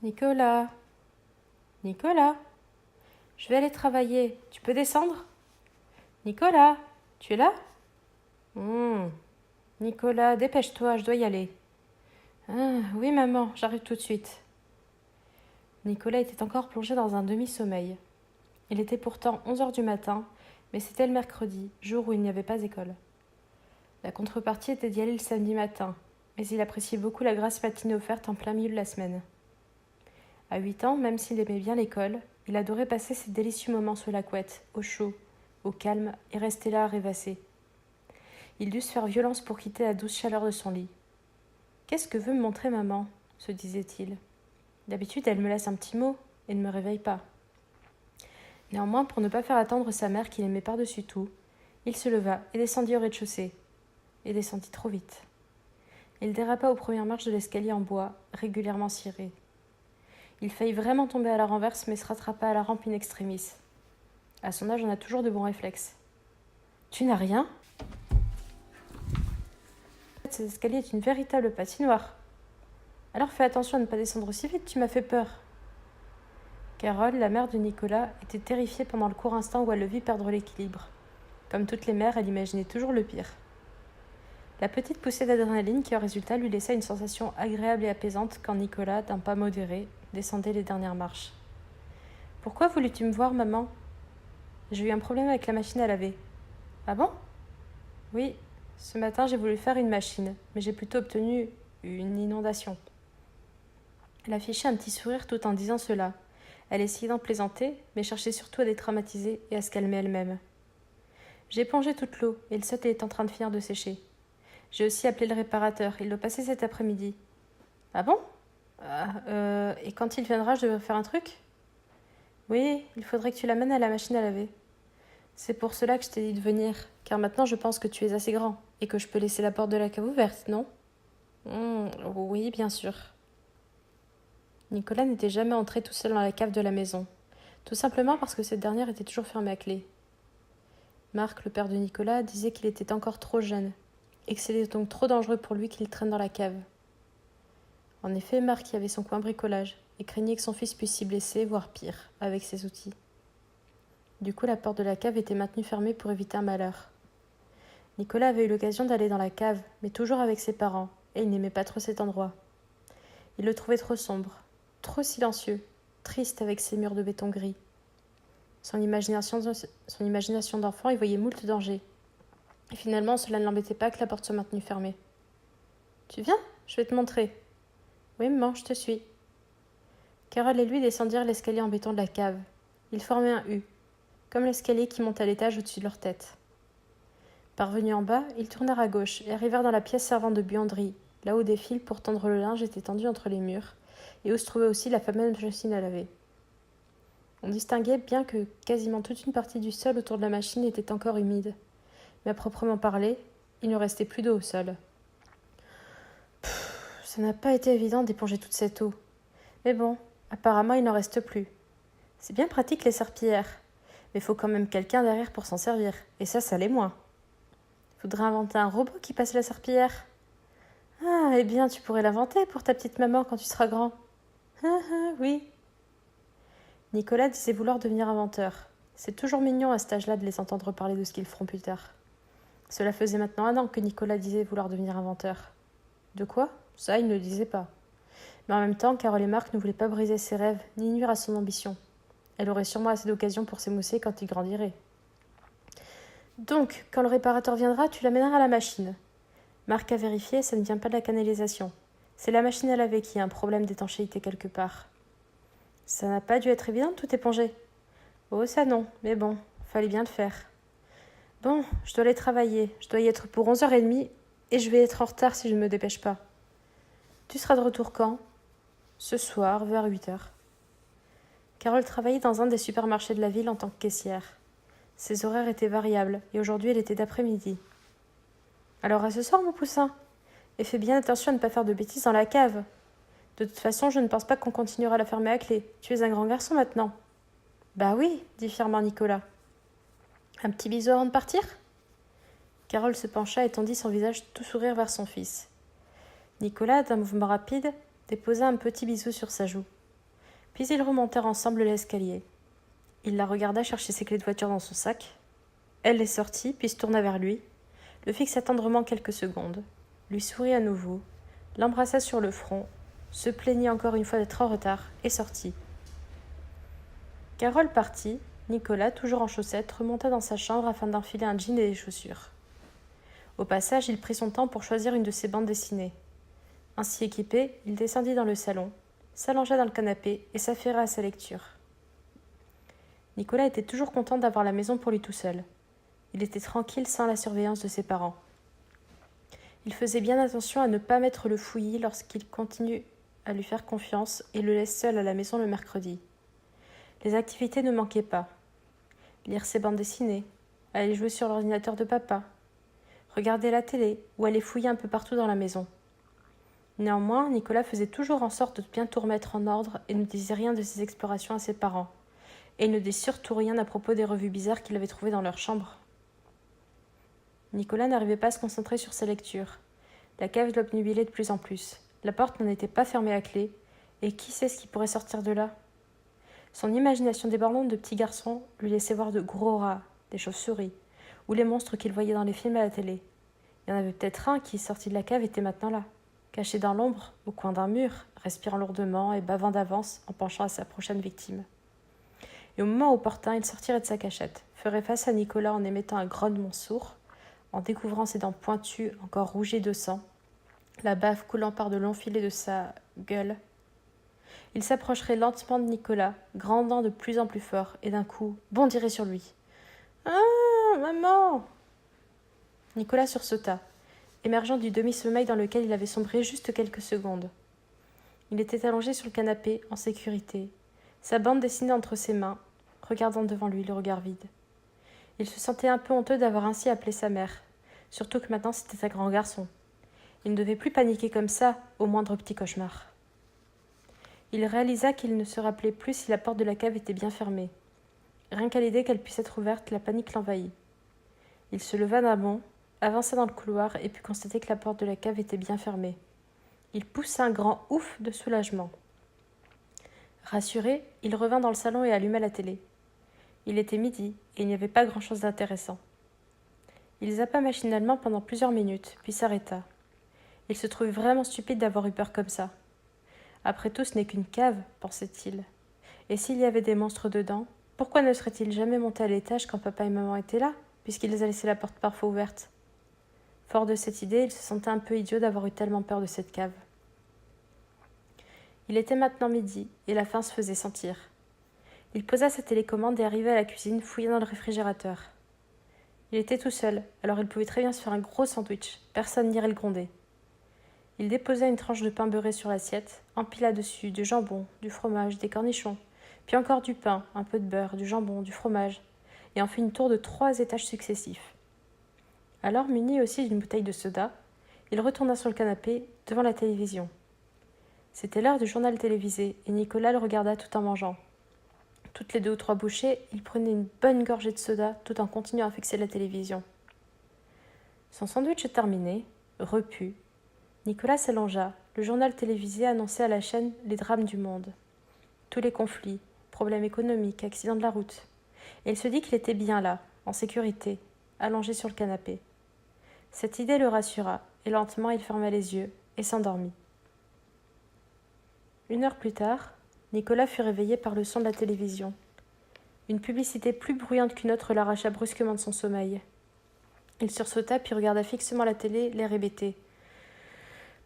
Nicolas, Nicolas, je vais aller travailler. Tu peux descendre? Nicolas, tu es là? Nicolas, dépêche-toi, je dois y aller. Ah, oui, maman, j'arrive tout de suite. Nicolas était encore plongé dans un demi-sommeil. Il était pourtant 11 heures du matin, mais c'était le mercredi, jour où il n'y avait pas école. La contrepartie était d'y aller le samedi matin, mais il appréciait beaucoup la grasse matinée offerte en plein milieu de la semaine. À 8 ans, même s'il aimait bien l'école, il adorait passer ces délicieux moments sous la couette, au chaud, au calme, et rester là à rêvasser. Il dut se faire violence pour quitter la douce chaleur de son lit. « Qu'est-ce que veut me montrer maman ?» se disait-il. D'habitude, elle me laisse un petit mot et ne me réveille pas. Néanmoins, pour ne pas faire attendre sa mère qu'il aimait par-dessus tout, il se leva et descendit au rez-de-chaussée. Et descendit trop vite. Il dérapa aux premières marches de l'escalier en bois, régulièrement ciré. Il faillit vraiment tomber à la renverse, mais se rattrapa à la rampe in extremis. À son âge, on a toujours de bons réflexes. « Tu n'as rien ?» Cet escalier est une véritable patinoire. Alors fais attention à ne pas descendre aussi vite, tu m'as fait peur. Carole, la mère de Nicolas, était terrifiée pendant le court instant où elle le vit perdre l'équilibre. Comme toutes les mères, elle imaginait toujours le pire. La petite poussée d'adrénaline qui en résulta lui laissa une sensation agréable et apaisante quand Nicolas, d'un pas modéré, descendait les dernières marches. « Pourquoi voulus-tu me voir, maman ?»« J'ai eu un problème avec la machine à laver. »« Ah bon ?»« Oui, ce matin j'ai voulu faire une machine, mais j'ai plutôt obtenu une inondation. » Elle affichait un petit sourire tout en disant cela. Elle essayait d'en plaisanter, mais cherchait surtout à dédramatiser et à se calmer elle-même. « J'ai épongé toute l'eau, et le socle est en train de finir de sécher. J'ai aussi appelé le réparateur, il doit passer cet après-midi. »« Ah bon ? Et quand il viendra, je devrais faire un truc ? » ?»« Oui, il faudrait que tu l'amènes à la machine à laver. C'est pour cela que je t'ai dit de venir, car maintenant je pense que tu es assez grand, et que je peux laisser la porte de la cave ouverte, non ? » Oui, bien sûr. Nicolas n'était jamais entré tout seul dans la cave de la maison, tout simplement parce que cette dernière était toujours fermée à clé. Marc, le père de Nicolas, disait qu'il était encore trop jeune, et que c'était donc trop dangereux pour lui qu'il traîne dans la cave. En effet, Marc y avait son coin bricolage, et craignait que son fils puisse s'y blesser, voire pire, avec ses outils. Du coup, la porte de la cave était maintenue fermée pour éviter un malheur. Nicolas avait eu l'occasion d'aller dans la cave, mais toujours avec ses parents, et il n'aimait pas trop cet endroit. Il le trouvait trop sombre, trop silencieux, triste avec ses murs de béton gris. Son imagination d'enfant y voyait moult dangers. Et finalement, cela ne l'embêtait pas que la porte soit maintenue fermée. « Tu viens ? Je vais te montrer. »« Oui, maman, je te suis. » Carole et lui descendirent l'escalier en béton de la cave. Ils formaient un U, comme l'escalier qui monte à l'étage au-dessus de leur tête. Parvenus en bas, ils tournèrent à gauche et arrivèrent dans la pièce servant de buanderie, là où des fils pour tendre le linge étaient tendus entre les murs, et où se trouvait aussi la fameuse machine à laver. On distinguait bien que quasiment toute une partie du sol autour de la machine était encore humide, mais à proprement parler, il ne restait plus d'eau au sol. Ça n'a pas été évident d'éponger toute cette eau. Mais bon, apparemment il n'en reste plus. C'est bien pratique les serpillères, mais il faut quand même quelqu'un derrière pour s'en servir, et ça l'est moins. Faudrait inventer un robot qui passe la serpillière. Ah, eh bien, tu pourrais l'inventer pour ta petite maman quand tu seras grand. Oui. Nicolas disait vouloir devenir inventeur. C'est toujours mignon à cet âge-là de les entendre parler de ce qu'ils feront plus tard. Cela faisait maintenant 1 an que Nicolas disait vouloir devenir inventeur. De quoi ? Ça, il ne le disait pas. Mais en même temps, Carole et Marc ne voulaient pas briser ses rêves, ni nuire à son ambition. Elle aurait sûrement assez d'occasions pour s'émousser quand il grandirait. Donc, quand le réparateur viendra, tu l'amèneras à la machine. Marc a vérifié, ça ne vient pas de la canalisation. C'est la machine à laver qui a un problème d'étanchéité quelque part. Ça n'a pas dû être évident de tout éponger. Oh, ça non, mais bon, fallait bien le faire. Bon, je dois aller travailler, je dois y être pour 11h30 et je vais être en retard si je ne me dépêche pas. Tu seras de retour quand ? Ce soir, vers 8h. Carole travaillait dans un des supermarchés de la ville en tant que caissière. Ses horaires étaient variables et aujourd'hui elle était d'après-midi. Alors à ce soir, mon poussin. Et fais bien attention à ne pas faire de bêtises dans la cave. De toute façon, je ne pense pas qu'on continuera à la fermer à clé. Tu es un grand garçon maintenant. Bah oui, dit fièrement Nicolas. Un petit bisou avant de partir ? Carole se pencha et tendit son visage tout sourire vers son fils. Nicolas, d'un mouvement rapide, déposa un petit bisou sur sa joue. Puis ils remontèrent ensemble l'escalier. Il la regarda chercher ses clés de voiture dans son sac. Elle les sortit, puis se tourna vers lui, le fixa tendrement quelques secondes, lui sourit à nouveau, l'embrassa sur le front, se plaignit encore une fois d'être en retard et sortit. Carole partit, Nicolas, toujours en chaussettes, remonta dans sa chambre afin d'enfiler un jean et des chaussures. Au passage, il prit son temps pour choisir une de ses bandes dessinées. Ainsi équipé, il descendit dans le salon, s'allongea dans le canapé et s'affaira à sa lecture. Nicolas était toujours content d'avoir la maison pour lui tout seul. Il était tranquille sans la surveillance de ses parents. Il faisait bien attention à ne pas mettre le fouillis lorsqu'il continue à lui faire confiance et le laisse seul à la maison le mercredi. Les activités ne manquaient pas. Lire ses bandes dessinées, aller jouer sur l'ordinateur de papa, regarder la télé ou aller fouiller un peu partout dans la maison. Néanmoins, Nicolas faisait toujours en sorte de bien tout remettre en ordre et ne disait rien de ses explorations à ses parents. Et il ne dit surtout rien à propos des revues bizarres qu'il avait trouvées dans leur chambre. Nicolas n'arrivait pas à se concentrer sur sa lecture. La cave l'obnubilait de plus en plus. La porte n'en était pas fermée à clé, et qui sait ce qui pourrait sortir de là ? Son imagination débordante de petit garçon lui laissait voir de gros rats, des chauves-souris, ou les monstres qu'il voyait dans les films à la télé. Il y en avait peut-être un qui, sorti de la cave, était maintenant là, caché dans l'ombre, au coin d'un mur, respirant lourdement et bavant d'avance en penchant à sa prochaine victime. Et au moment opportun, il sortirait de sa cachette, ferait face à Nicolas en émettant un grognement sourd, en découvrant ses dents pointues, encore rougies de sang, la bave coulant par de longs filets de sa gueule. Il s'approcherait lentement de Nicolas, grandant de plus en plus fort, et d'un coup bondirait sur lui. « Ah, maman !» Nicolas sursauta, émergeant du demi-sommeil dans lequel il avait sombré juste quelques secondes. Il était allongé sur le canapé, en sécurité, sa bande dessinée entre ses mains, regardant devant lui le regard vide. Il se sentait un peu honteux d'avoir ainsi appelé sa mère, surtout que maintenant c'était un grand garçon. Il ne devait plus paniquer comme ça au moindre petit cauchemar. Il réalisa qu'il ne se rappelait plus si la porte de la cave était bien fermée. Rien qu'à l'idée qu'elle puisse être ouverte, la panique l'envahit. Il se leva d'un bond, avança dans le couloir et put constater que la porte de la cave était bien fermée. Il poussa un grand ouf de soulagement. Rassuré, il revint dans le salon et alluma la télé. Il était midi et il n'y avait pas grand-chose d'intéressant. Il zappa machinalement pendant plusieurs minutes, puis s'arrêta. Il se trouvait vraiment stupide d'avoir eu peur comme ça. Après tout, ce n'est qu'une cave, pensait-il. Et s'il y avait des monstres dedans, pourquoi ne serait-il jamais monté à l'étage quand papa et maman étaient là, puisqu'il les a laissé la porte parfois ouverte ? Fort de cette idée, il se sentait un peu idiot d'avoir eu tellement peur de cette cave. Il était maintenant midi, et la faim se faisait sentir. Il posa sa télécommande et arriva à la cuisine, fouillant dans le réfrigérateur. Il était tout seul, alors il pouvait très bien se faire un gros sandwich, personne n'irait le gronder. Il déposa une tranche de pain beurré sur l'assiette, empila dessus du jambon, du fromage, des cornichons, puis encore du pain, un peu de beurre, du jambon, du fromage, et en fit une tour de 3 étages successifs. Alors, muni aussi d'une bouteille de soda, il retourna sur le canapé, devant la télévision. C'était l'heure du journal télévisé, et Nicolas le regarda tout en mangeant. Toutes les 2 ou 3 bouchées, il prenait une bonne gorgée de soda, tout en continuant à fixer la télévision. Son sandwich terminé, repu, Nicolas s'allongea. Le journal télévisé annonçait à la chaîne les drames du monde. Tous les conflits, problèmes économiques, accidents de la route. Et il se dit qu'il était bien là, en sécurité, allongé sur le canapé. Cette idée le rassura, et lentement il ferma les yeux et s'endormit. 1 heure plus tard, Nicolas fut réveillé par le son de la télévision. Une publicité plus bruyante qu'une autre l'arracha brusquement de son sommeil. Il sursauta puis regarda fixement la télé, l'air hébété.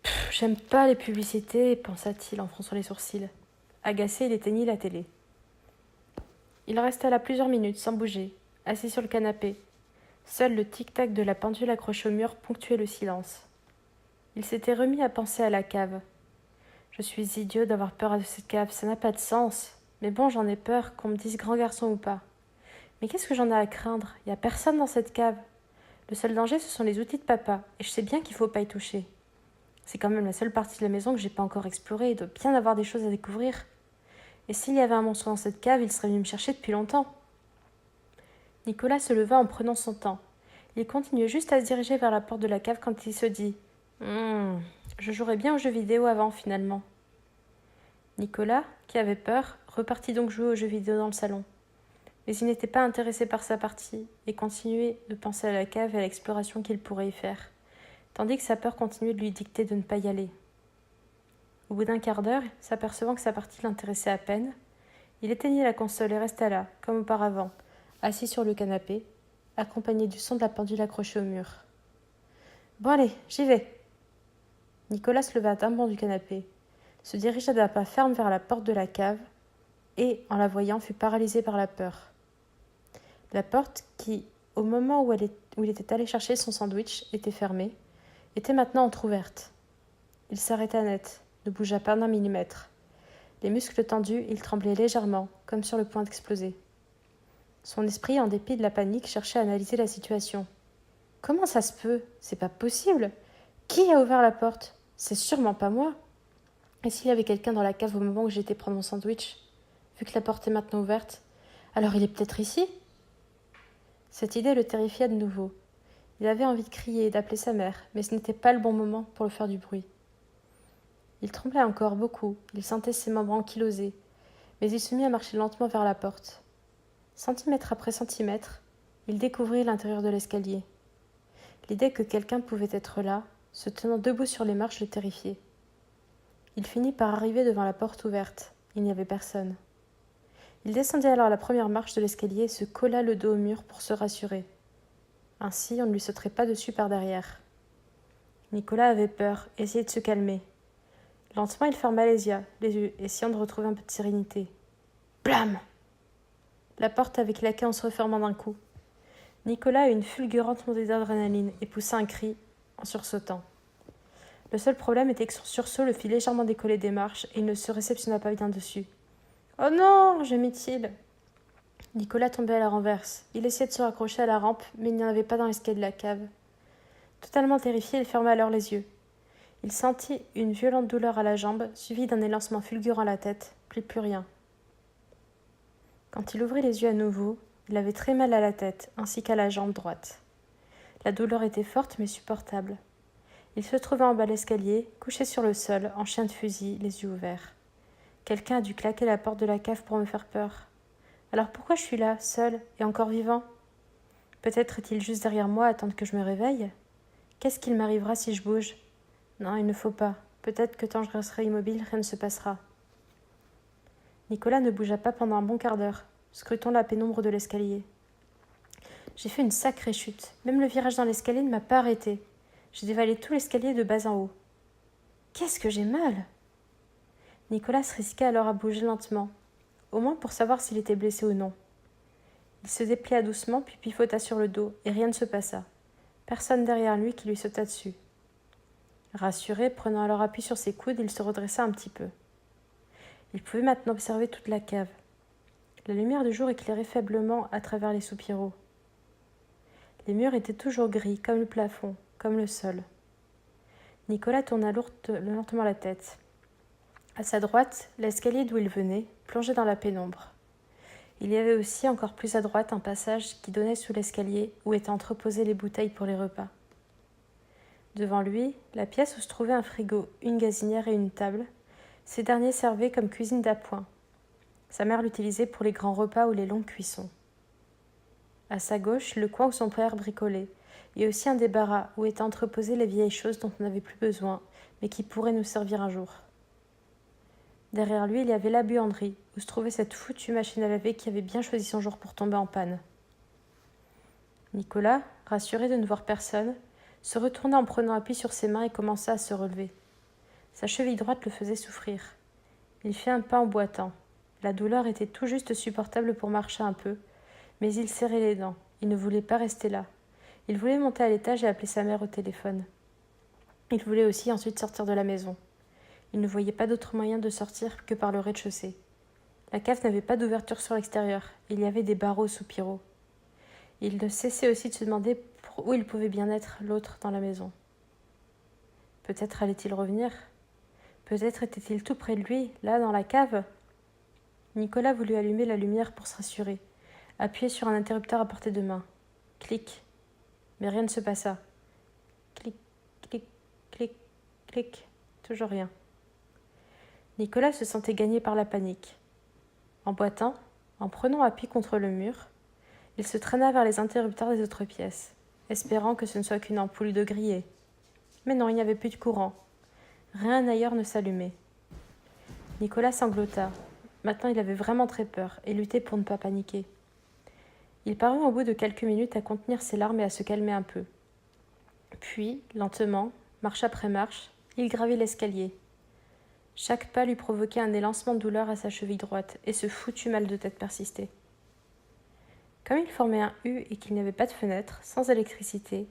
« J'aime pas les publicités, pensa-t-il en fronçant les sourcils. Agacé, il éteignit la télé. Il resta là plusieurs minutes sans bouger, assis sur le canapé. Seul le tic-tac de la pendule accrochée au mur ponctuait le silence. Il s'était remis à penser à la cave. Je suis idiot d'avoir peur de cette cave, ça n'a pas de sens. Mais bon, j'en ai peur, qu'on me dise grand garçon ou pas. Mais qu'est-ce que j'en ai à craindre ? Il n'y a personne dans cette cave. Le seul danger, ce sont les outils de papa, et je sais bien qu'il ne faut pas y toucher. C'est quand même la seule partie de la maison que j'ai pas encore explorée, il doit bien avoir des choses à découvrir. Et s'il y avait un monstre dans cette cave, il serait venu me chercher depuis longtemps. Nicolas se leva en prenant son temps. Il continuait juste à se diriger vers la porte de la cave quand il se dit « je jouerais bien aux jeux vidéo avant, finalement. » Nicolas, qui avait peur, repartit donc jouer aux jeux vidéo dans le salon. Mais il n'était pas intéressé par sa partie et continuait de penser à la cave et à l'exploration qu'il pourrait y faire, tandis que sa peur continuait de lui dicter de ne pas y aller. Au bout d'un quart d'heure, s'apercevant que sa partie l'intéressait à peine, il éteignit la console et resta là, comme auparavant, assis sur le canapé, accompagné du son de la pendule accrochée au mur. « Bon allez, j'y vais !» Nicolas se leva d'un bond du canapé, se dirigea d'un pas ferme vers la porte de la cave et, en la voyant, fut paralysé par la peur. La porte, qui, au moment où il était allé chercher son sandwich, était fermée, était maintenant entr'ouverte. Il s'arrêta net, ne bougea pas d'un millimètre. Les muscles tendus, il tremblait légèrement, comme sur le point d'exploser. Son esprit, en dépit de la panique, cherchait à analyser la situation. Comment ça se peut ? C'est pas possible. Qui a ouvert la porte ? C'est sûrement pas moi. Et s'il y avait quelqu'un dans la cave au moment où j'étais prendre mon sandwich ? Vu que la porte est maintenant ouverte, alors il est peut-être ici ? Cette idée le terrifiait de nouveau. Il avait envie de crier et d'appeler sa mère, mais ce n'était pas le bon moment pour le faire du bruit. Il tremblait encore beaucoup, il sentait ses membres ankylosés, mais il se mit à marcher lentement vers la porte. Centimètre après centimètre, il découvrit l'intérieur de l'escalier. L'idée que quelqu'un pouvait être là, se tenant debout sur les marches, le terrifiait. Il finit par arriver devant la porte ouverte. Il n'y avait personne. Il descendit alors la première marche de l'escalier et se colla le dos au mur pour se rassurer. Ainsi, on ne lui sauterait pas dessus par derrière. Nicolas avait peur, essayait de se calmer. Lentement, il ferma les yeux, essayant de retrouver un peu de sérénité. Blam ! La porte avait claqué en se refermant d'un coup. Nicolas eut une fulgurante montée d'adrénaline et poussa un cri en sursautant. Le seul problème était que son sursaut le fit légèrement décoller des marches et il ne se réceptionna pas bien dessus. « Oh non !» gémit-il. Nicolas tombait à la renverse. Il essayait de se raccrocher à la rampe, mais il n'y en avait pas dans l'escalier de la cave. Totalement terrifié, il ferma alors les yeux. Il sentit une violente douleur à la jambe, suivie d'un élancement fulgurant à la tête, puis plus rien. Quand il ouvrit les yeux à nouveau, il avait très mal à la tête, ainsi qu'à la jambe droite. La douleur était forte mais supportable. Il se trouvait en bas de l'escalier, couché sur le sol, en chien de fusil, les yeux ouverts. Quelqu'un a dû claquer la porte de la cave pour me faire peur. Alors pourquoi je suis là, seul et encore vivant ? Peut-être est-il juste derrière moi à attendre que je me réveille ? Qu'est-ce qu'il m'arrivera si je bouge ? Non, il ne faut pas. Peut-être que tant que je resterai immobile, rien ne se passera. Nicolas ne bougea pas pendant un bon quart d'heure, scrutant la pénombre de l'escalier. J'ai fait une sacrée chute. Même le virage dans l'escalier ne m'a pas arrêté. J'ai dévalé tout l'escalier de bas en haut. Qu'est-ce que j'ai mal ? Nicolas se risqua alors à bouger lentement, au moins pour savoir s'il était blessé ou non. Il se déplia doucement puis pifota sur le dos et rien ne se passa. Personne derrière lui qui lui sauta dessus. Rassuré, prenant alors appui sur ses coudes, il se redressa un petit peu. Il pouvait maintenant observer toute la cave. La lumière du jour éclairait faiblement à travers les soupiraux. Les murs étaient toujours gris, comme le plafond, comme le sol. Nicolas tourna lentement la tête. À sa droite, l'escalier d'où il venait plongeait dans la pénombre. Il y avait aussi, encore plus à droite, un passage qui donnait sous l'escalier où étaient entreposées les bouteilles pour les repas. Devant lui, la pièce où se trouvait un frigo, une gazinière et une table, ces derniers servaient comme cuisine d'appoint. Sa mère l'utilisait pour les grands repas ou les longues cuissons. À sa gauche, le coin où son père bricolait, et aussi un débarras où étaient entreposées les vieilles choses dont on n'avait plus besoin, mais qui pourraient nous servir un jour. Derrière lui, il y avait la buanderie, où se trouvait cette foutue machine à laver qui avait bien choisi son jour pour tomber en panne. Nicolas, rassuré de ne voir personne, se retourna en prenant appui sur ses mains et commença à se relever. Sa cheville droite le faisait souffrir. Il fit un pas en boitant. La douleur était tout juste supportable pour marcher un peu, mais il serrait les dents. Il ne voulait pas rester là. Il voulait monter à l'étage et appeler sa mère au téléphone. Il voulait aussi ensuite sortir de la maison. Il ne voyait pas d'autre moyen de sortir que par le rez-de-chaussée. La cave n'avait pas d'ouverture sur l'extérieur. Il y avait des barreaux soupiraux. Il ne cessait aussi de se demander où il pouvait bien être, l'autre, dans la maison. Peut-être allait-il revenir ? Peut-être était-il tout près de lui, là, dans la cave ? Nicolas voulut allumer la lumière pour se rassurer, appuyer sur un interrupteur à portée de main. Clic. Mais rien ne se passa. Clic, clic, clic, clic. Toujours rien. Nicolas se sentait gagné par la panique. En boitant, en prenant appui contre le mur, il se traîna vers les interrupteurs des autres pièces, espérant que ce ne soit qu'une ampoule de grillé. Mais non, il n'y avait plus de courant. Rien ailleurs ne s'allumait. Nicolas sanglota. Maintenant, il avait vraiment très peur et luttait pour ne pas paniquer. Il parvint au bout de quelques minutes à contenir ses larmes et à se calmer un peu. Puis, lentement, marche après marche, il gravit l'escalier. Chaque pas lui provoquait un élancement de douleur à sa cheville droite, et ce foutu mal de tête persistait. Comme il formait un U et qu'il n'y avait pas de fenêtre, sans électricité,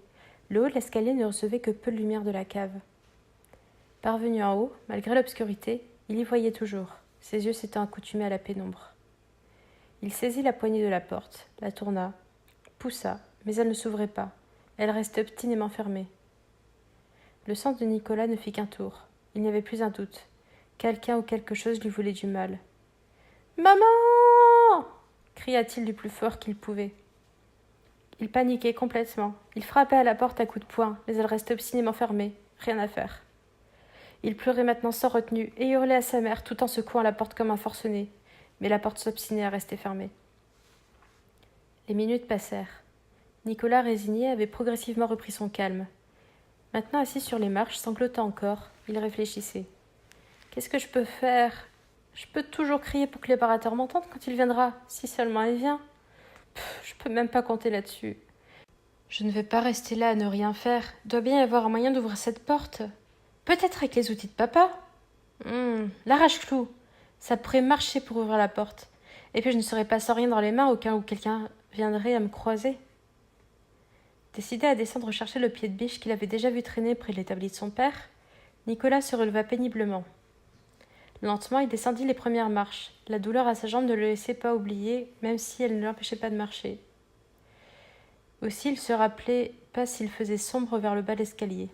le haut de l'escalier ne recevait que peu de lumière de la cave. Parvenu en haut, malgré l'obscurité, il y voyait toujours, ses yeux s'étant accoutumés à la pénombre. Il saisit la poignée de la porte, la tourna, poussa, mais elle ne s'ouvrait pas. Elle restait obstinément fermée. Le sang de Nicolas ne fit qu'un tour. Il n'y avait plus un doute. Quelqu'un ou quelque chose lui voulait du mal. « Maman !» cria-t-il du plus fort qu'il pouvait. Il paniquait complètement. Il frappait à la porte à coups de poing, mais elle restait obstinément fermée. Rien à faire. Il pleurait maintenant sans retenue et hurlait à sa mère tout en secouant la porte comme un forcené. Mais la porte s'obstinait à rester fermée. Les minutes passèrent. Nicolas, résigné, avait progressivement repris son calme. Maintenant assis sur les marches, sanglotant encore, il réfléchissait. « Qu'est-ce que je peux faire ? Je peux toujours crier pour que les réparateurs m'entendent quand il viendra, si seulement il vient. Je peux même pas compter là-dessus. Je ne vais pas rester là à ne rien faire. Il doit bien y avoir un moyen d'ouvrir cette porte. Peut-être avec les outils de papa. L'arrache-clou. Ça pourrait marcher pour ouvrir la porte. Et puis je ne serais pas sans rien dans les mains au cas où quelqu'un viendrait à me croiser. » Décidé à descendre chercher le pied de biche qu'il avait déjà vu traîner près de l'établi de son père, Nicolas se releva péniblement. Lentement, il descendit les premières marches. La douleur à sa jambe ne le laissait pas oublier, même si elle ne l'empêchait pas de marcher. Aussi, il se rappelait pas s'il faisait sombre vers le bas de l'escalier.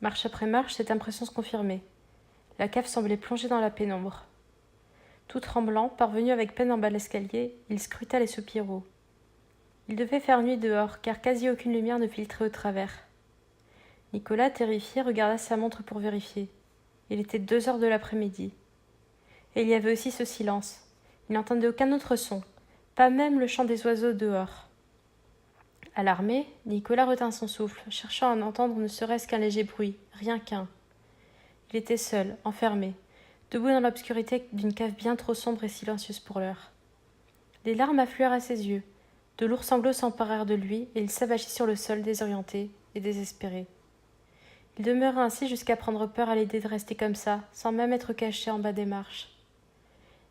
Marche après marche, cette impression se confirmait. La cave semblait plongée dans la pénombre. Tout tremblant, parvenu avec peine en bas de l'escalier, il scruta les soupiraux. Il devait faire nuit dehors, car quasi aucune lumière ne filtrait au travers. Nicolas, terrifié, regarda sa montre pour vérifier. Il était 2 heures de l'après-midi. Et il y avait aussi ce silence. Il n'entendait aucun autre son, pas même le chant des oiseaux dehors. Alarmé, Nicolas retint son souffle, cherchant à en entendre ne serait-ce qu'un léger bruit, rien qu'un. Il était seul, enfermé, debout dans l'obscurité d'une cave bien trop sombre et silencieuse pour l'heure. Des larmes affluèrent à ses yeux, de lourds sanglots s'emparèrent de lui, et il s'abattit sur le sol, désorienté et désespéré. Il demeura ainsi jusqu'à prendre peur à l'idée de rester comme ça, sans même être caché en bas des marches.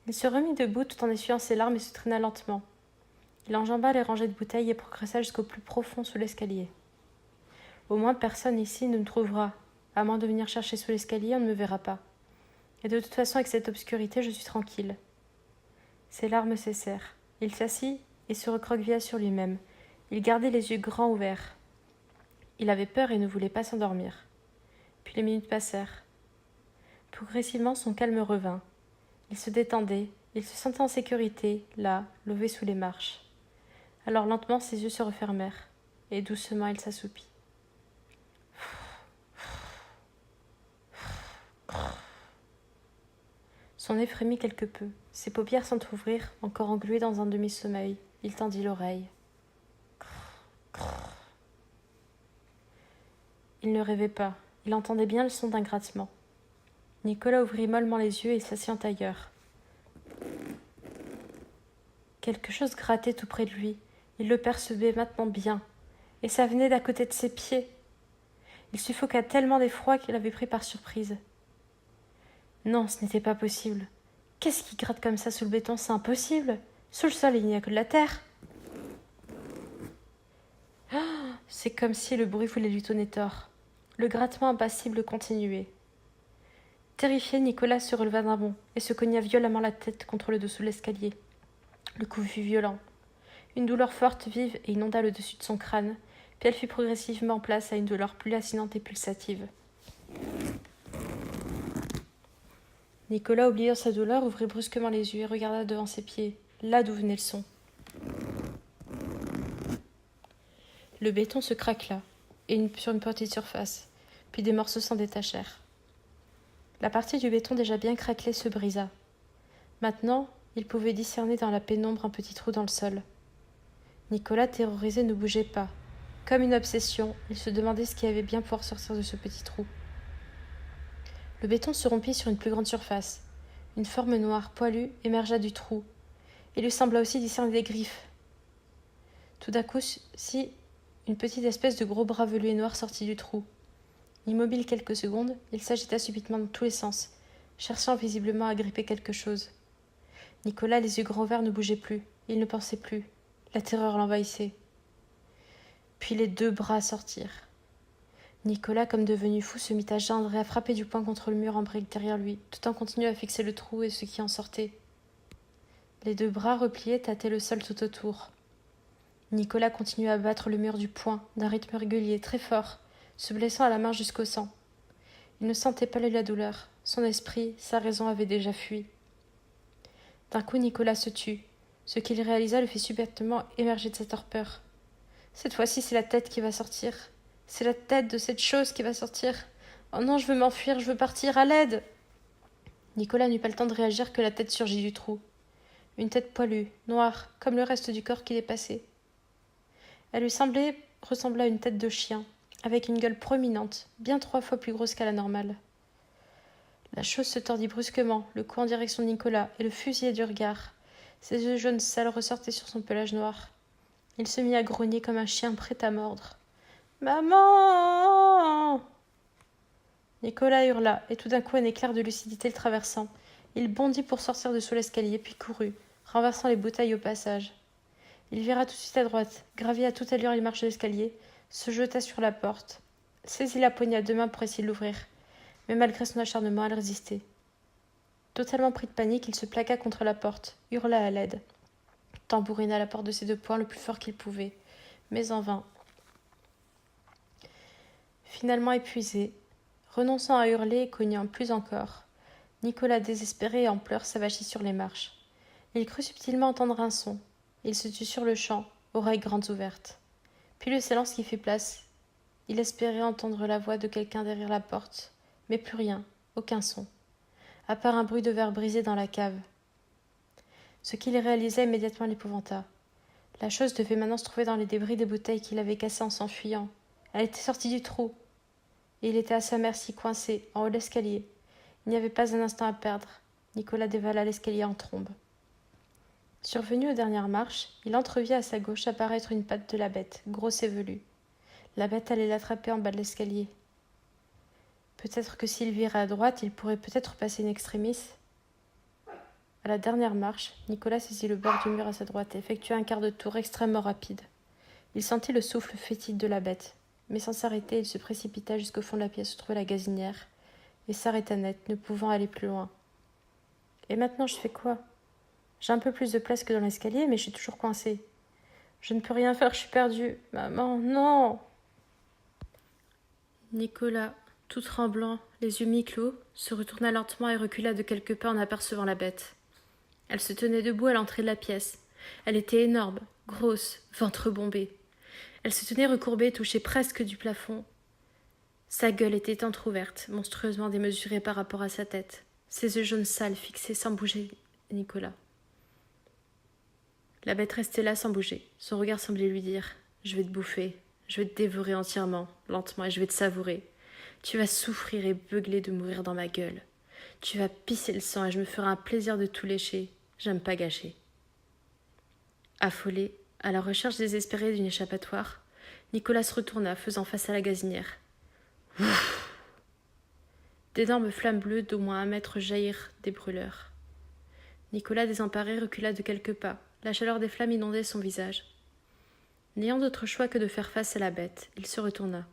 Il se remit debout tout en essuyant ses larmes et se traîna lentement. Il enjamba les rangées de bouteilles et progressa jusqu'au plus profond sous l'escalier. Au moins personne ici ne me trouvera. À moins de venir chercher sous l'escalier, on ne me verra pas. Et de toute façon, avec cette obscurité, je suis tranquille. Ses larmes cessèrent. Il s'assit et se recroquevilla sur lui-même. Il gardait les yeux grands ouverts. Il avait peur et ne voulait pas s'endormir. Puis les minutes passèrent. Progressivement, son calme revint. Il se détendait, il se sentait en sécurité, là, lové sous les marches. Alors lentement, ses yeux se refermèrent, et doucement, il s'assoupit. Son nez frémit quelque peu. Ses paupières s'entr'ouvrirent, encore engluées dans un demi-sommeil. Il tendit l'oreille. Il ne rêvait pas. Il entendait bien le son d'un grattement. Nicolas ouvrit mollement les yeux et s'assit en tailleur. Quelque chose grattait tout près de lui. Il le percevait maintenant bien. Et ça venait d'à côté de ses pieds. Il suffoqua tellement d'effroi qu'il l'avait pris par surprise. Non, ce n'était pas possible. Qu'est-ce qui gratte comme ça sous le béton? C'est impossible. Sous le sol, il n'y a que de la terre. Ah, c'est comme si le bruit voulait lui donner tort. Le grattement impassible continuait. Terrifié, Nicolas se releva d'un bond et se cogna violemment la tête contre le dessous de l'escalier. Le coup fut violent. Une douleur forte, vive, et inonda le dessus de son crâne, puis elle fit progressivement place à une douleur plus lancinante et pulsative. Nicolas, oubliant sa douleur, ouvrit brusquement les yeux et regarda devant ses pieds, là d'où venait le son. Le béton se craquela, sur une petite surface, puis des morceaux s'en détachèrent. La partie du béton déjà bien craquelée se brisa. Maintenant, il pouvait discerner dans la pénombre un petit trou dans le sol. Nicolas, terrorisé, ne bougeait pas. Comme une obsession, il se demandait ce qui allait bien pouvoir sortir de ce petit trou. Le béton se rompit sur une plus grande surface. Une forme noire, poilue, émergea du trou. Il lui sembla aussi discerner des griffes. Tout d'un coup, une petite espèce de gros bras velu et noir sortit du trou. Immobile quelques secondes, il s'agita subitement dans tous les sens, cherchant visiblement à gripper quelque chose. Nicolas, les yeux grands ouverts, ne bougeait plus. Il ne pensait plus. La terreur l'envahissait. Puis les 2 bras sortirent. Nicolas, comme devenu fou, se mit à geindre et à frapper du poing contre le mur en brique derrière lui, tout en continuant à fixer le trou et ce qui en sortait. Les 2 bras repliés tâtaient le sol tout autour. Nicolas continuait à battre le mur du poing, d'un rythme régulier, très fort, se blessant à la main jusqu'au sang. Il ne sentait pas la douleur. Son esprit, sa raison avaient déjà fui. D'un coup, Nicolas se tut. Ce qu'il réalisa le fit subitement émerger de sa torpeur. Cette fois-ci, c'est la tête qui va sortir. C'est la tête de cette chose qui va sortir. Oh non, je veux m'enfuir, je veux partir, à l'aide! Nicolas n'eut pas le temps de réagir que la tête surgit du trou. Une tête poilue, noire, comme le reste du corps qui dépassait. Elle lui ressembla à une tête de chien, avec une gueule prominente, bien 3 fois plus grosse qu'à la normale. La chose se tordit brusquement, le cou en direction de Nicolas, et le fusillait du regard. Ses yeux jaunes sales ressortaient sur son pelage noir. Il se mit à grogner comme un chien prêt à mordre. « Maman !» Nicolas hurla, et tout d'un coup un éclair de lucidité le traversant. Il bondit pour sortir de sous l'escalier, puis courut, renversant les bouteilles au passage. Il vira tout de suite à droite, gravit à toute allure les marches de l'escalier, se jeta sur la porte, saisit la poignée à 2 mains pour essayer de l'ouvrir. Mais malgré son acharnement, elle résistait. Totalement pris de panique, il se plaqua contre la porte, hurla à l'aide, tambourina la porte de ses 2 poings le plus fort qu'il pouvait, mais en vain. Finalement épuisé, renonçant à hurler et cognant plus encore, Nicolas, désespéré et en pleurs, s'avachit sur les marches. Il crut subtilement entendre un son. Il se tut sur le champ, oreilles grandes ouvertes. Puis le silence qui fit place. Il espérait entendre la voix de quelqu'un derrière la porte, mais plus rien, aucun son, à part un bruit de verre brisé dans la cave. Ce qu'il réalisa immédiatement l'épouvanta. La chose devait maintenant se trouver dans les débris des bouteilles qu'il avait cassées en s'enfuyant. Elle était sortie du trou. Et il était à sa merci, coincé, en haut de l'escalier. Il n'y avait pas un instant à perdre. Nicolas dévala l'escalier en trombe. Survenu aux dernières marches, il entrevit à sa gauche apparaître une patte de la bête, grosse et velue. La bête allait l'attraper en bas de l'escalier. Peut-être que s'il virait à droite, il pourrait peut-être passer in extremis. À la dernière marche, Nicolas saisit le bord du mur à sa droite et effectua un quart de tour extrêmement rapide. Il sentit le souffle fétide de la bête, mais sans s'arrêter, il se précipita jusqu'au fond de la pièce où se trouvait la gazinière, et s'arrêta net, ne pouvant aller plus loin. Et maintenant, je fais quoi? J'ai un peu plus de place que dans l'escalier, mais je suis toujours coincée. Je ne peux rien faire, je suis perdue. Maman, non! Nicolas, tout tremblant, les yeux mi-clos, se retourna lentement et recula de quelques pas en apercevant la bête. Elle se tenait debout à l'entrée de la pièce. Elle était énorme, grosse, ventre bombé. Elle se tenait recourbée et touchait presque du plafond. Sa gueule était entr'ouverte, monstrueusement démesurée par rapport à sa tête. Ses yeux jaunes sales fixaient sans bouger Nicolas. La bête restait là sans bouger. Son regard semblait lui dire « Je vais te bouffer, je vais te dévorer entièrement, lentement, et je vais te savourer. Tu vas souffrir et beugler de mourir dans ma gueule. Tu vas pisser le sang et je me ferai un plaisir de tout lécher. J'aime pas gâcher. » Affolé, à la recherche désespérée d'une échappatoire, Nicolas se retourna, faisant face à la gazinière. Ouf! D'énormes flammes bleues d'au moins 1 mètre jaillirent des brûleurs. Nicolas, désemparé, recula de quelques pas. La chaleur des flammes inondait son visage. N'ayant d'autre choix que de faire face à la bête, il se retourna.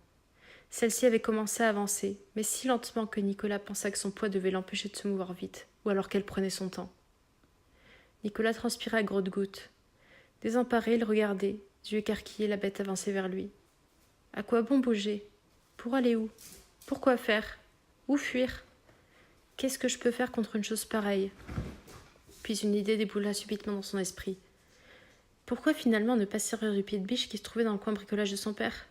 Celle-ci avait commencé à avancer, mais si lentement que Nicolas pensa que son poids devait l'empêcher de se mouvoir vite, ou alors qu'elle prenait son temps. Nicolas transpirait à grosses gouttes. Désemparé, il regardait, yeux écarquillés, la bête avancer vers lui. À quoi bon bouger? Pour aller où? Pourquoi faire? Où fuir? Qu'est-ce que je peux faire contre une chose pareille ? Puis une idée déboula subitement dans son esprit. Pourquoi finalement ne pas se servir du pied de biche qui se trouvait dans le coin bricolage de son père ?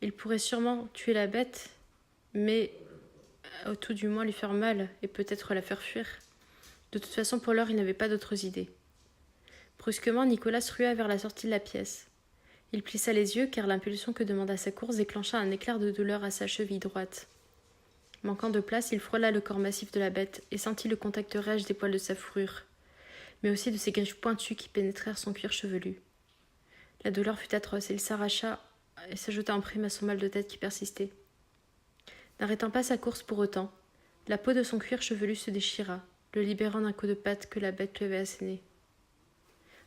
Il pourrait sûrement tuer la bête, mais au tout du moins lui faire mal et peut-être la faire fuir. De toute façon, pour l'heure, il n'avait pas d'autres idées. Brusquement, Nicolas se rua vers la sortie de la pièce. Il plissa les yeux car l'impulsion que demanda sa course déclencha un éclair de douleur à sa cheville droite. Manquant de place, il frôla le corps massif de la bête et sentit le contact rage des poils de sa fourrure, mais aussi de ses griffes pointues qui pénétrèrent son cuir chevelu. La douleur fut atroce et il s'arracha et s'ajouta en prime à son mal de tête qui persistait. N'arrêtant pas sa course pour autant, la peau de son cuir chevelu se déchira, le libérant d'un coup de patte que la bête lui avait asséné.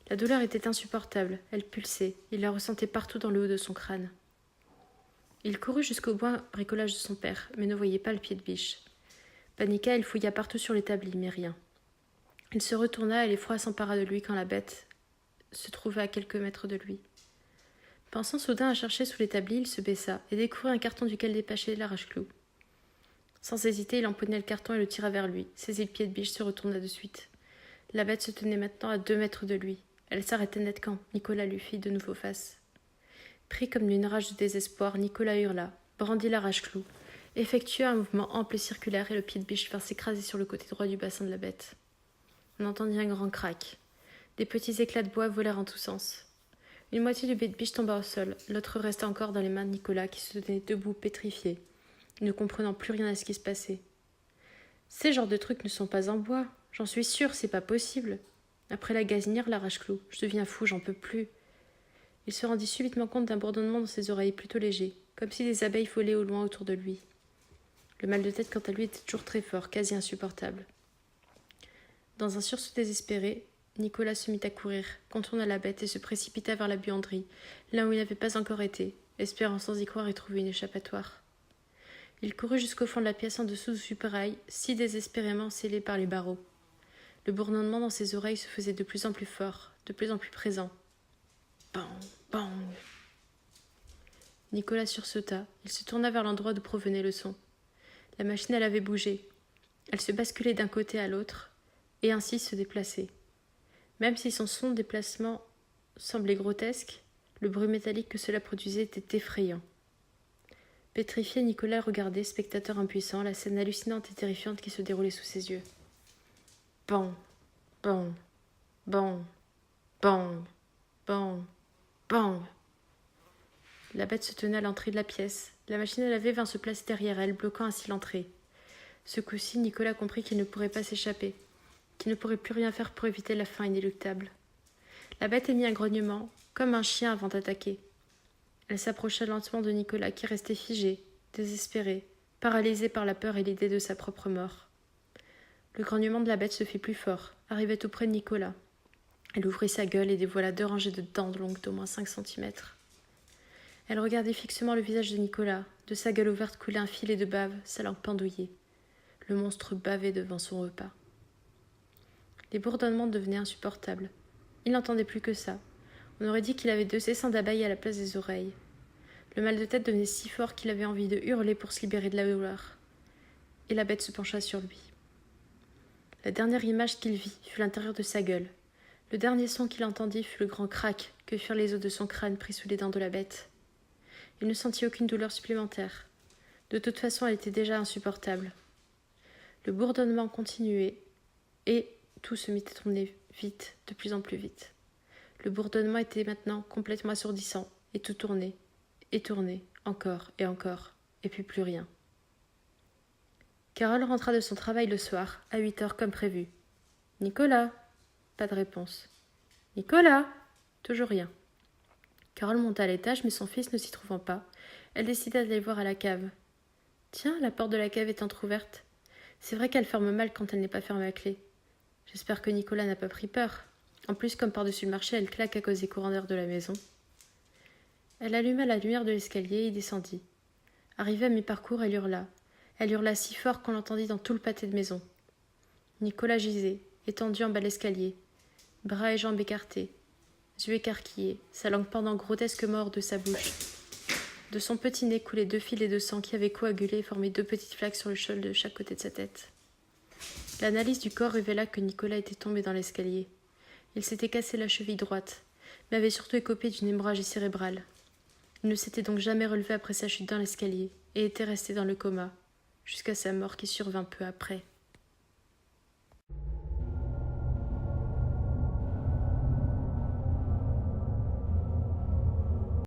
La douleur était insupportable, elle pulsait, il la ressentait partout dans le haut de son crâne. Il courut jusqu'au bricolage de son père, mais ne voyait pas le pied de biche. Paniqua, il fouilla partout sur l'établi, mais rien. Il se retourna et l'effroi s'empara de lui quand la bête se trouvait à quelques mètres de lui. Pensant soudain à chercher sous l'établi, il se baissa et découvrit un carton duquel dépachait l'arrache-clou. Sans hésiter, il empoigna le carton et le tira vers lui. Saisit le pied de biche, se retourna de suite. La bête se tenait maintenant à 2 mètres de lui. Elle s'arrêtait net quand Nicolas lui fit de nouveau face. Pris comme d'une rage de désespoir, Nicolas hurla, brandit l'arrache-clou, effectua un mouvement ample et circulaire et le pied de biche vint s'écraser sur le côté droit du bassin de la bête. On entendit un grand crac. Des petits éclats de bois volèrent en tous sens. Une moitié du pied de biche tomba au sol, l'autre resta encore dans les mains de Nicolas qui se tenait debout pétrifié, ne comprenant plus rien à ce qui se passait. Ces genres de trucs ne sont pas en bois, j'en suis sûre, c'est pas possible. Après la gazinière, l'arrache-clou, je deviens fou, j'en peux plus. Il se rendit subitement compte d'un bourdonnement dans ses oreilles plutôt léger, comme si des abeilles volaient au loin autour de lui. Le mal de tête, quant à lui, était toujours très fort, quasi insupportable. Dans un sursaut désespéré, Nicolas se mit à courir, contourna la bête et se précipita vers la buanderie, là où il n'avait pas encore été, espérant sans y croire y trouver une échappatoire. Il courut jusqu'au fond de la pièce en dessous du suppurail, si désespérément scellé par les barreaux. Le bourdonnement dans ses oreilles se faisait de plus en plus fort, de plus en plus présent. Bang, bang. Nicolas sursauta. Il se tourna vers l'endroit d'où provenait le son. La machine, elle avait bougé. Elle se basculait d'un côté à l'autre, et ainsi se déplaçait. Même si son déplacement semblait grotesque, le bruit métallique que cela produisait était effrayant. Pétrifié, Nicolas regardait, spectateur impuissant, la scène hallucinante et terrifiante qui se déroulait sous ses yeux. Bang, bang, bang, bang, bang, bang. La bête se tenait à l'entrée de la pièce. La machine à laver vint se placer derrière elle, bloquant ainsi l'entrée. Ce coup-ci, Nicolas comprit qu'il ne pourrait pas s'échapper, qu'il ne pourrait plus rien faire pour éviter la fin inéluctable. La bête émit un grognement, comme un chien avant d'attaquer. Elle s'approcha lentement de Nicolas, qui restait figé, désespéré, paralysé par la peur et l'idée de sa propre mort. Le grognement de la bête se fit plus fort, arrivait tout près de Nicolas. Elle ouvrit sa gueule et dévoila 2 rangées de dents longues d'au moins 5 centimètres. Elle regardait fixement le visage de Nicolas. De sa gueule ouverte coulait un filet de bave, sa langue pendouillée. Le monstre bavait devant son repas. Les bourdonnements devenaient insupportables. Il n'entendait plus que ça. On aurait dit qu'il avait 2 essaims d'abeilles à la place des oreilles. Le mal de tête devenait si fort qu'il avait envie de hurler pour se libérer de la douleur. Et la bête se pencha sur lui. La dernière image qu'il vit fut l'intérieur de sa gueule. Le dernier son qu'il entendit fut le grand crac que firent les os de son crâne pris sous les dents de la bête. Il ne sentit aucune douleur supplémentaire. De toute façon, elle était déjà insupportable. Le bourdonnement continuait, et tout se mit à tourner vite, de plus en plus vite. Le bourdonnement était maintenant complètement assourdissant, et tout tournait, encore, et puis plus rien. Carole rentra de son travail le soir, à 8h comme prévu. « Nicolas !» Pas de réponse. « Nicolas !» Toujours rien. Carole monta à l'étage, mais son fils ne s'y trouvant pas, elle décida d'aller voir à la cave. Tiens, la porte de la cave est entr'ouverte. C'est vrai qu'elle ferme mal quand elle n'est pas fermée à clé. J'espère que Nicolas n'a pas pris peur. En plus, comme par-dessus le marché, elle claque à cause des courants d'air de la maison. Elle alluma la lumière de l'escalier et descendit. Arrivée à mi-parcours, elle hurla. Elle hurla si fort qu'on l'entendit dans tout le pâté de maison. Nicolas gisait, étendu en bas de l'escalier, bras et jambes écartés, yeux écarquillés, sa langue pendant grotesquement hors de sa bouche. De son petit nez coulaient 2 filets de sang qui avaient coagulé et formé 2 petites flaques sur le chol de chaque côté de sa tête. L'analyse du corps révéla que Nicolas était tombé dans l'escalier. Il s'était cassé la cheville droite, mais avait surtout écopé d'une hémorragie cérébrale. Il ne s'était donc jamais relevé après sa chute dans l'escalier et était resté dans le coma, jusqu'à sa mort qui survint peu après.